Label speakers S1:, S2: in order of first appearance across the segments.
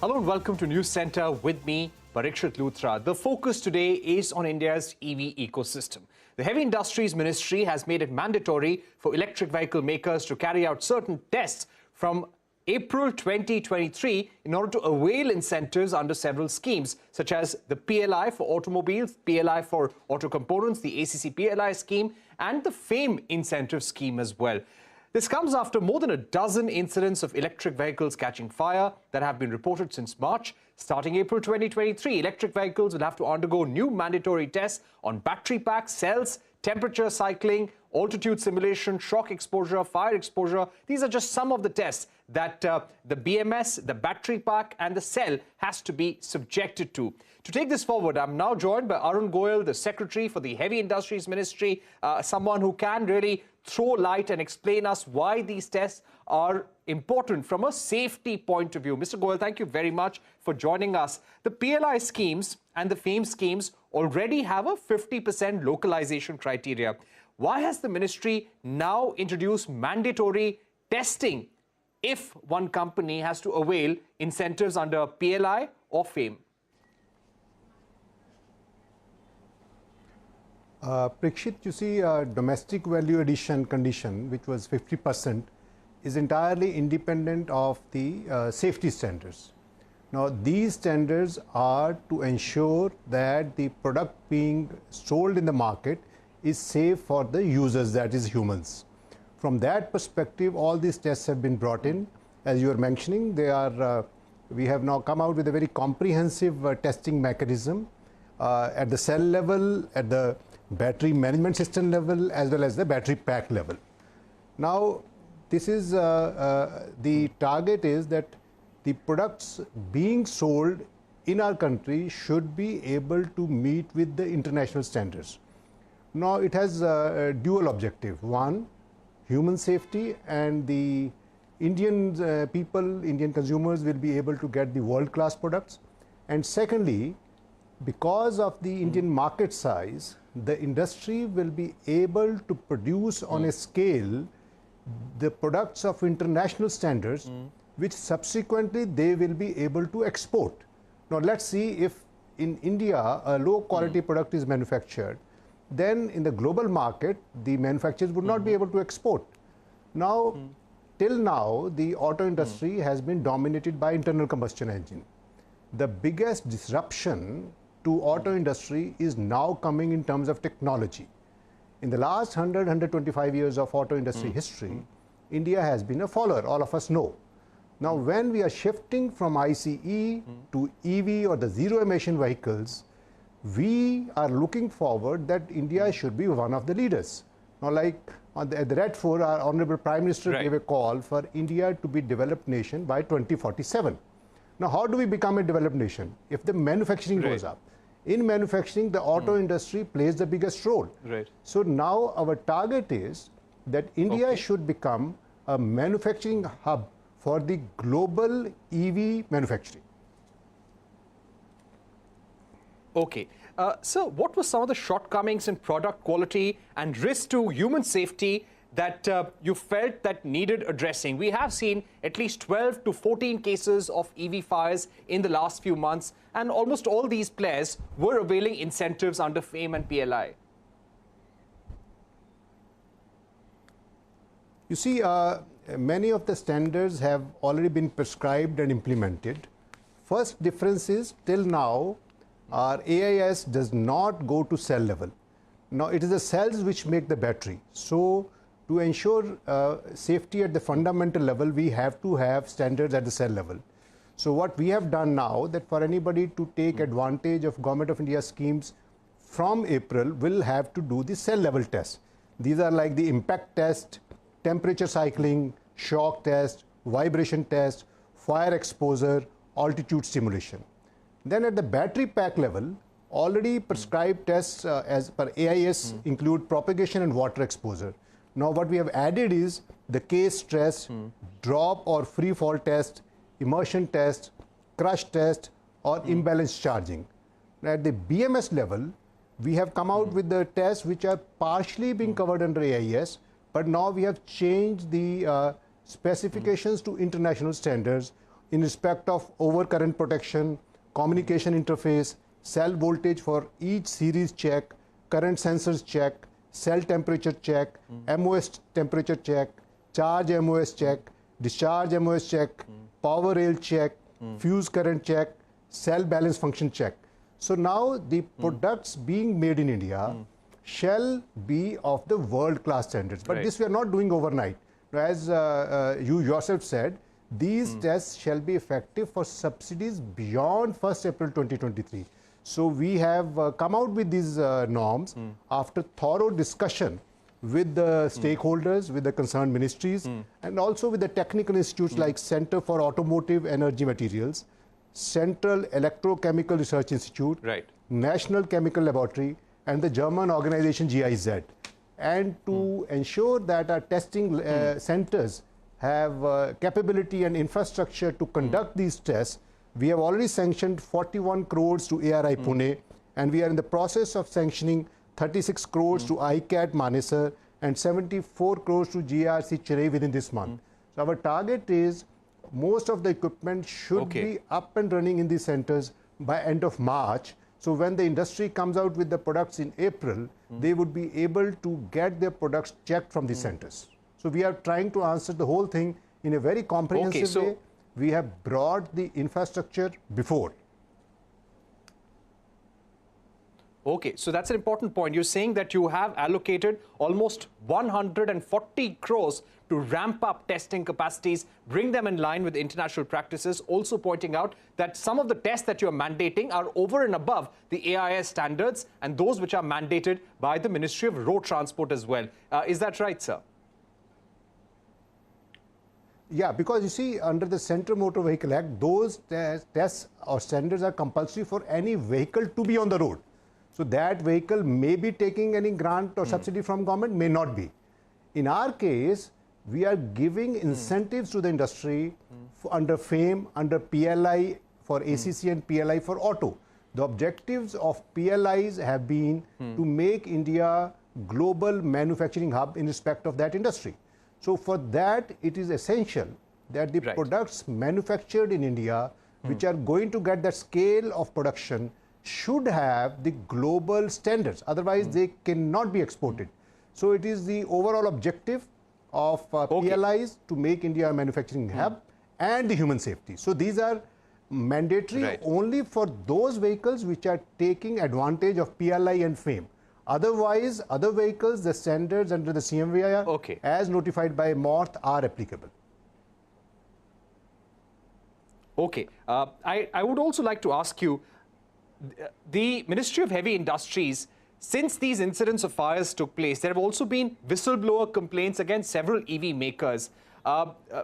S1: Hello and welcome to Newscentre with me, Parikshit Luthra. The focus today is on India's EV ecosystem. The Heavy Industries Ministry has made it mandatory for electric vehicle makers to carry out certain tests from April 2023 in order to avail incentives under several schemes, such as the PLI for automobiles, PLI for auto components, the ACC PLI scheme, and the FAME incentive scheme as well. This comes after more than a dozen incidents of electric vehicles catching fire that have been reported since March. Starting April 2023, electric vehicles will have to undergo new mandatory tests on battery packs, cells, temperature cycling, altitude simulation, shock exposure, fire exposure. These are just some of the tests that the BMS, the battery pack and the cell has to be subjected to. To take this forward, I'm now joined by Arun Goel, the Secretary for the Heavy Industries Ministry, someone who can really throw light and explain us why these tests are important from a safety point of view. Mr. Goel, thank you very much for joining us. The PLI schemes and the FAME schemes already have a 50% localization criteria. Why has the ministry now introduced mandatory testing if one company has to avail incentives under PLI or FAME?
S2: Parikshit, you see, domestic value addition condition, which was 50%, is entirely independent of the safety standards. Now, these standards are to ensure that the product being sold in the market is safe for the users, that is humans. From that perspective, all these tests have been brought in. As you were mentioning, they are, we have now come out with a very comprehensive testing mechanism at the cell level, at the battery management system level, as well as the battery pack level. Now, this is the target is that the products being sold in our country should be able to meet with the international standards. Now, it has a dual objective. One, human safety, and the Indian people, Indian consumers will be able to get the world-class products. And secondly, because of the Indian market size, the industry will be able to produce on a scale the products of international standards, which subsequently they will be able to export. Now, let's see if in India a low quality product is manufactured, then in the global market the manufacturers would not be able to export. Now, till now the auto industry has been dominated by internal combustion engine. The biggest disruption to auto industry is now coming in terms of technology. In the last 125 years of auto industry history, India has been a follower, all of us know. Now, when we are shifting from ICE to EV or the zero emission vehicles, we are looking forward that India should be one of the leaders. Now, like at the Red Fort, our Honorable Prime Minister gave a call for India to be a developed nation by 2047. Now, how do we become a developed nation? If the manufacturing goes up. In manufacturing, the auto industry plays the biggest role. So now our target is that India should become a manufacturing hub for the global EV manufacturing.
S1: Okay. So what were some of the shortcomings in product quality and risk to human safety that you felt that needed addressing? We have seen at least 12 to 14 cases of EV fires in the last few months, and almost all these players were availing incentives under FAME and PLI.
S2: You see, many of the standards have already been prescribed and implemented. First difference is, till now, our AIS does not go to cell level. Now, it is the cells which make the battery. So, to ensure safety at the fundamental level, we have to have standards at the cell level. So what we have done now, that for anybody to take advantage of Government of India schemes from April, will have to do the cell level test. These are like the impact test, temperature cycling, shock test, vibration test, fire exposure, altitude simulation. Then at the battery pack level, already prescribed tests as per AIS include propagation and water exposure. Now, what we have added is the case stress, drop or free fall test, immersion test, crush test, or imbalance charging. At the BMS level, we have come out with the tests which are partially being covered under AIS, but now we have changed the specifications to international standards in respect of overcurrent protection, communication interface, cell voltage for each series check, current sensors check, cell temperature check, MOS temperature check, charge MOS check, discharge MOS check, power rail check, fuse current check, cell balance function check. So now the products being made in India shall be of the world-class standards. But this we are not doing overnight. As you yourself said, these tests shall be effective for subsidies beyond 1st April 2023. So we have come out with these norms after thorough discussion with the stakeholders, with the concerned ministries, and also with the technical institutes like Center for Automotive Energy Materials, Central Electrochemical Research Institute, National Chemical Laboratory, and the German organization GIZ. And to ensure that our testing centers have capability and infrastructure to conduct these tests, we have already sanctioned 41 crores to ARI Pune, and we are in the process of sanctioning 36 crores to ICAT Manesar and 74 crores to GRC Chennai within this month. So our target is most of the equipment should be up and running in these centers by end of March. So when the industry comes out with the products in April, they would be able to get their products checked from the centers. So we are trying to answer the whole thing in a very comprehensive way. We have brought the infrastructure before.
S1: Okay, so that's an important point. You're saying that you have allocated almost 140 crores to ramp up testing capacities, bring them in line with international practices, also pointing out that some of the tests that you're mandating are over and above the AIS standards and those which are mandated by the Ministry of Road Transport as well. Is that right, sir?
S2: Yeah, because you see, under the Central Motor Vehicle Act, those tests or standards are compulsory for any vehicle to be on the road. So that vehicle may be taking any grant or subsidy from government, may not be. In our case, we are giving incentives to the industry under FAME, under PLI for ACC and PLI for auto. The objectives of PLIs have been to make India global manufacturing hub in respect of that industry. So for that, it is essential that the products manufactured in India, which are going to get that scale of production, should have the global standards. Otherwise, they cannot be exported. So it is the overall objective of PLIs to make India a manufacturing hub and the human safety. So these are mandatory only for those vehicles which are taking advantage of PLI and FAME. Otherwise, other vehicles, the standards under the CMVI as notified by MORTH are applicable.
S1: Okay. I would also like to ask you, the Ministry of Heavy Industries, since these incidents of fires took place, there have also been whistleblower complaints against several EV makers.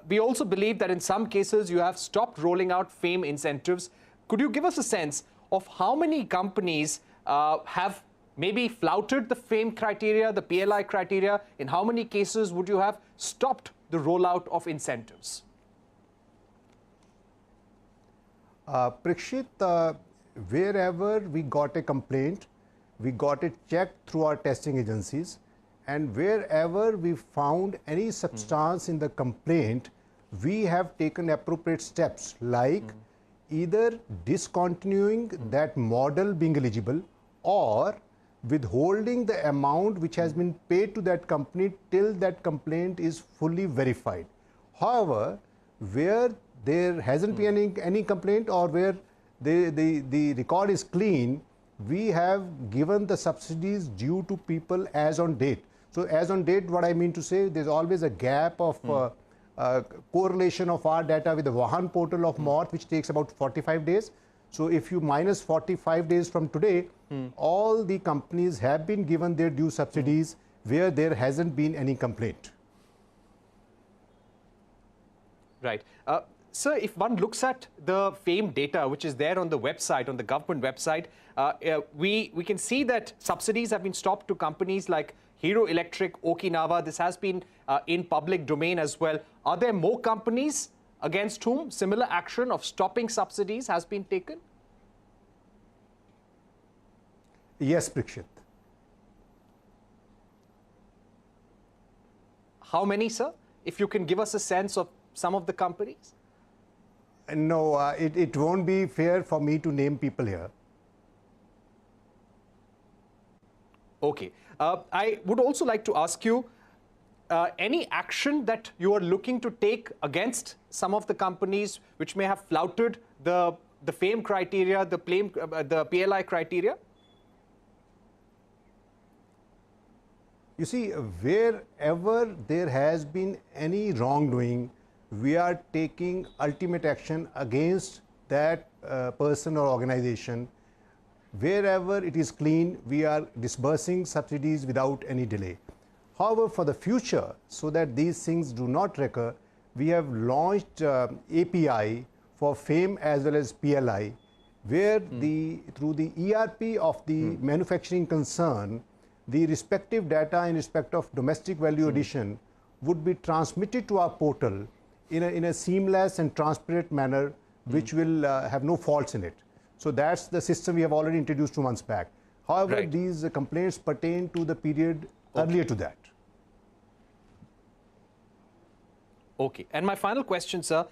S1: We also believe that in some cases you have stopped rolling out FAME incentives. Could you give us a sense of how many companies have maybe flouted the FAME criteria, the PLI criteria? In how many cases would you have stopped the rollout of incentives?
S2: Prakshit, wherever we got a complaint, we got it checked through our testing agencies, and wherever we found any substance in the complaint, we have taken appropriate steps like either discontinuing that model being eligible or withholding the amount which has been paid to that company till that complaint is fully verified. However, where there hasn't been any complaint or where the record is clean, we have given the subsidies due to people as on date. So as on date, what I mean to say, there's always a gap of correlation of our data with the Vahan portal of MORTH, which takes about 45 days. So if you minus 45 days from today, all the companies have been given their due subsidies where there hasn't been any complaint.
S1: Right. Sir, if one looks at the FAME data, which is there on the website, on the government website, we can see that subsidies have been stopped to companies like Hero Electric, Okinawa. This has been in public domain as well. Are there more companies against whom similar action of stopping subsidies has been taken?
S2: Yes, Prakshit.
S1: How many, sir? If you can give us a sense of some of the companies.
S2: No, it won't be fair for me to name people here.
S1: Okay. I would also like to ask you, any action that you are looking to take against some of the companies which may have flouted the FAME criteria, the PLI criteria?
S2: You see, wherever there has been any wrongdoing, we are taking ultimate action against that person or organization. Wherever it is clean, we are disbursing subsidies without any delay. However, for the future, so that these things do not recur, we have launched API for FAME as well as PLI, where through the ERP of the manufacturing concern, the respective data in respect of domestic value addition would be transmitted to our portal in a seamless and transparent manner, which will have no faults in it. So that's the system we have already introduced 2 months back. However, these complaints pertain to the period earlier to that.
S1: Okay. And my final question, sir,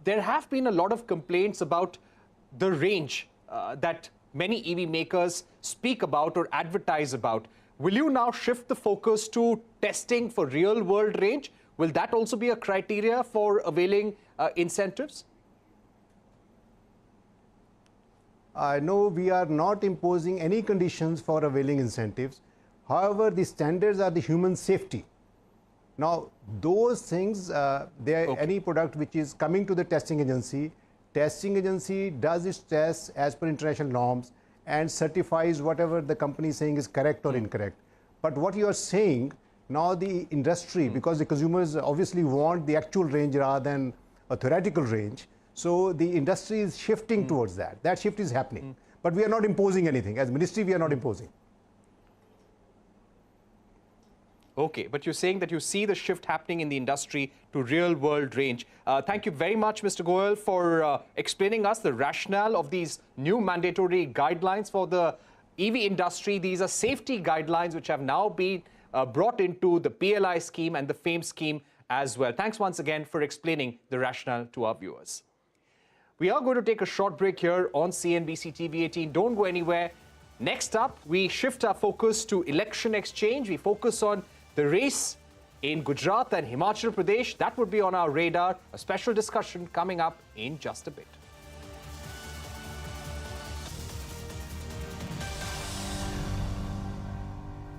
S1: there have been a lot of complaints about the range that many EV makers speak about or advertise about. Will you now shift the focus to testing for real-world range? Will that also be a criteria for availing incentives?
S2: No, we are not imposing any conditions for availing incentives. However, the standards are the human safety. Now, those things, any product which is coming to the testing agency does its tests as per international norms and certifies whatever the company is saying is correct or incorrect. But what you are saying, now the industry, because the consumers obviously want the actual range rather than a theoretical range, so the industry is shifting towards that. That shift is happening. But we are not imposing anything. As ministry, we are not imposing.
S1: Okay, but you're saying that you see the shift happening in the industry to real-world range. Thank you very much, Mr. Goel, for explaining us the rationale of these new mandatory guidelines for the EV industry. These are safety guidelines which have now been brought into the PLI scheme and the FAME scheme as well. Thanks once again for explaining the rationale to our viewers. We are going to take a short break here on CNBC TV18. Don't go anywhere. Next up, we shift our focus to election exchange. We focus on the race in Gujarat and Himachal Pradesh. That would be on our radar. A special discussion coming up in just a bit.